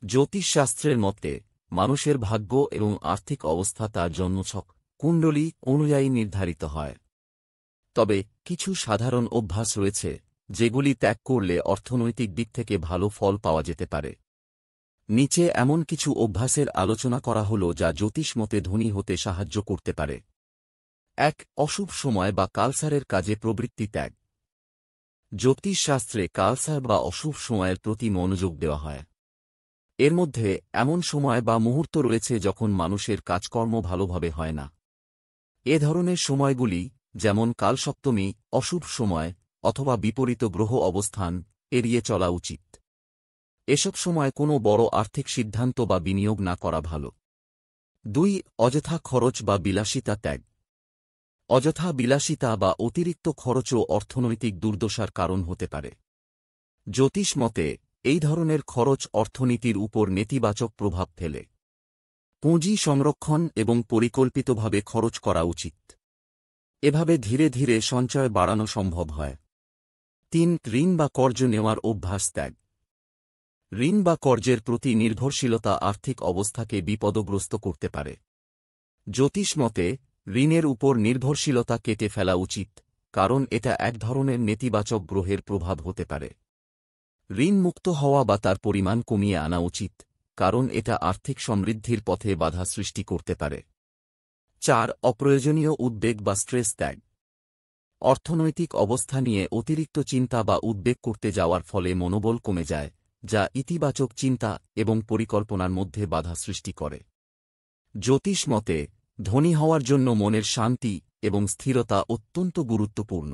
জ্যোতিষশাস্ত্রের মতে মানুষের ভাগ্য এবং আর্থিক অবস্থা তার জন্মছক কুণ্ডলী অনুযায়ী নির্ধারিত হয়। তবে কিছু সাধারণ অভ্যাস রয়েছে যেগুলি ত্যাগ করলে অর্থনৈতিক দিক থেকে ভালো ফল পাওয়া যেতে পারে। নিচে এমন কিছু অভ্যাসের আলোচনা করা হল যা জ্যোতিষ মতে ধনী হতে সাহায্য করতে পারে। ১. অশুভ সময় বা কালসারের কাজে প্রবৃত্তি ত্যাগ। জ্যোতিষশাস্ত্রে কালসার বা অশুভ সময়ের প্রতি মনোযোগ দেওয়া হয়। এর মধ্যে এমন সময় বা মুহূর্ত রয়েছে যখন মানুষের কাজকর্ম ভালোভাবে হয় না। এ ধরনের সময়গুলি যেমন কালসপ্তমী, অশুভ সময় অথবা বিপরীত গ্রহ অবস্থান এড়িয়ে চলা উচিত। এসব সময় কোনো বড় আর্থিক সিদ্ধান্ত বা বিনিয়োগ না করা ভালো। ২. অযথা খরচ বা বিলাসিতা ত্যাগ। অযথা বিলাসিতা বা অতিরিক্ত খরচও অর্থনৈতিক দুর্দশার কারণ হতে পারে। জ্যোতিষ মতে এই ধরনের খরচ অর্থনীতির উপর নেতিবাচক প্রভাব ফেলে। পুঁজি সংরক্ষণ এবং পরিকল্পিতভাবে খরচ করা উচিত। এভাবে ধীরে ধীরে সঞ্চয় বাড়ানো সম্ভব হয়। ৩. ঋণ বা কর্জ নেওয়ার অভ্যাস ত্যাগ। ঋণ বা কর্জের প্রতি নির্ভরশীলতা আর্থিক অবস্থাকে বিপদগ্রস্ত করতে পারে। জ্যোতিষ মতে ঋণের উপর নির্ভরশীলতা কেটে ফেলা উচিত, কারণ এটা এক ধরনের নেতিবাচক গ্রহের প্রভাব হতে পারে। ঋণ মুক্ত হওয়া বা তার পরিমাণ কমিয়ে আনা উচিত, কারণ এটা আর্থিক সমৃদ্ধির পথে বাধা সৃষ্টি করতে পারে। ৪. অপ্রয়োজনীয় উদ্বেগ বা স্ট্রেস ত্যাগ। অর্থনৈতিক অবস্থা নিয়ে অতিরিক্ত চিন্তা বা উদ্বেগ করতে যাওয়ার ফলে মনোবল কমে যায়, যা ইতিবাচক চিন্তা এবং পরিকল্পনার মধ্যে বাধা সৃষ্টি করে। জ্যোতিষ মতে ধনী হওয়ার জন্য মনের শান্তি এবং স্থিরতা অত্যন্ত গুরুত্বপূর্ণ।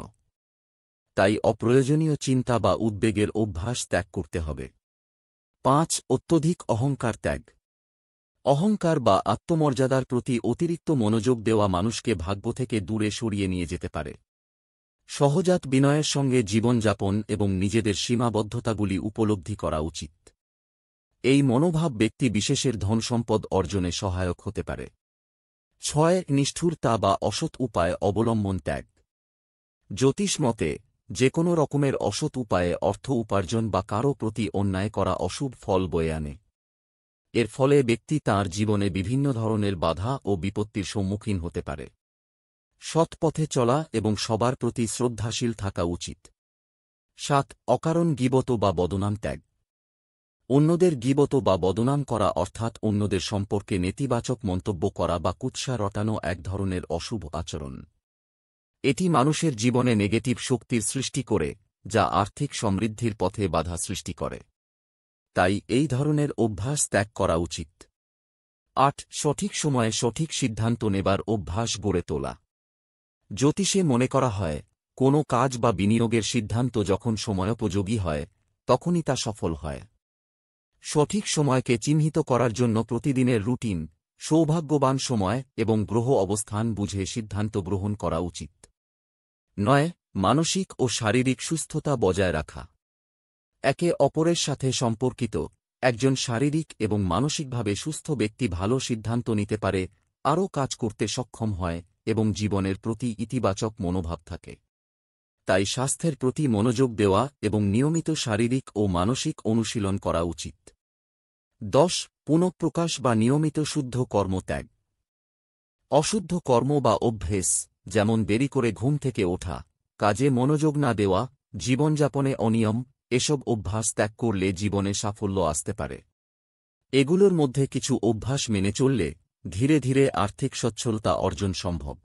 তাই অপ্রয়োজনীয় চিন্তা বা উদ্বেগের অভ্যাস ত্যাগ করতে হবে। ৫. অত্যধিক অহংকার ত্যাগ। অহংকার বা আত্মমর্যাদার প্রতি অতিরিক্ত মনোযোগ দেওয়া মানুষকে ভাগ্য থেকে দূরে সরিয়ে নিয়ে যেতে পারে। সহজাত বিনয়ের সঙ্গে জীবনযাপন এবং নিজেদের সীমাবদ্ধতাগুলি উপলব্ধি করা উচিত। এই মনোভাব ব্যক্তি বিশেষের ধনসম্পদ অর্জনে সহায়ক হতে পারে। ৬. নিষ্ঠুরতা বা অসৎ উপায় অবলম্বন ত্যাগ। জ্যোতিষ মতে যে কোনো রকমের অসৎ উপায়ে অর্থ উপার্জন বা কারও প্রতি অন্যায় করা অশুভ ফল বয়ে আনে। এর ফলে ব্যক্তি তাঁর জীবনে বিভিন্ন ধরনের বাধা ও বিপত্তির সম্মুখীন হতে পারে। সৎ পথে চলা এবং সবার প্রতি শ্রদ্ধাশীল থাকা উচিত। ৭. অকারণ গীবত বা বদনাম ত্যাগ। অন্যদের গীবত বা বদনাম করা অর্থাৎ অন্যদের সম্পর্কে নেতিবাচক মন্তব্য করা বা কুৎসা রটানো এক ধরনের অশুভ আচরণ। এটি মানুষের জীবনে নেগেটিভ শক্তির সৃষ্টি করে, যা আর্থিক সমৃদ্ধির পথে বাধা সৃষ্টি করে। তাই এই ধরনের অভ্যাস ত্যাগ করা উচিত। ৮. সঠিক সময়ে সঠিক সিদ্ধান্ত নেবার অভ্যাস গড়ে তোলা। জ্যোতিষে মনে করা হয় কোনো কাজ বা বিনিয়োগের সিদ্ধান্ত যখন সময়োপযোগী হয় তখনই তা সফল হয়। সঠিক সময়কে চিহ্নিত করার জন্য প্রতিদিনের রুটিন, সৌভাগ্যবান সময় এবং গ্রহ অবস্থান বুঝে সিদ্ধান্ত গ্রহণ করা উচিত। ৯. মানসিক ও শারীরিক সুস্থতা বজায় রাখা। একে অপরের সাথে সম্পর্কিত একজন শারীরিক এবং মানসিকভাবে সুস্থ ব্যক্তি ভালো সিদ্ধান্ত নিতে পারে, আরও কাজ করতে সক্ষম হয় এবং জীবনের প্রতি ইতিবাচক মনোভাব থাকে। তাই স্বাস্থ্যের প্রতি মনোযোগ দেওয়া এবং নিয়মিত শারীরিক ও মানসিক অনুশীলন করা উচিত। ১০. পুনঃপ্রকাশ বা নিয়মিত শুদ্ধ কর্ম ত্যাগ। অশুদ্ধ কর্ম বা অভ্যেস, যেমন দেরি করে ঘুম থেকে ওঠা, কাজে মনোযোগ না দেওয়া, জীবনযাপনে অনিয়ম, এসব অভ্যাস ত্যাগ করলে জীবনে সাফল্য আসতে পারে। এগুলোর মধ্যে কিছু অভ্যাস মেনে চললে ধীরে ধীরে আর্থিক সচ্ছলতা অর্জন সম্ভব।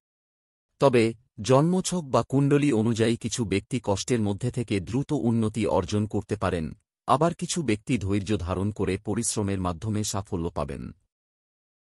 তবে জন্মছক বা কুণ্ডলী অনুযায়ী কিছু ব্যক্তি কষ্টের মধ্যে থেকে দ্রুত উন্নতি অর্জন করতে পারেন, আবার কিছু ব্যক্তি ধৈর্য ধারণ করে পরিশ্রমের মাধ্যমে সাফল্য পাবেন।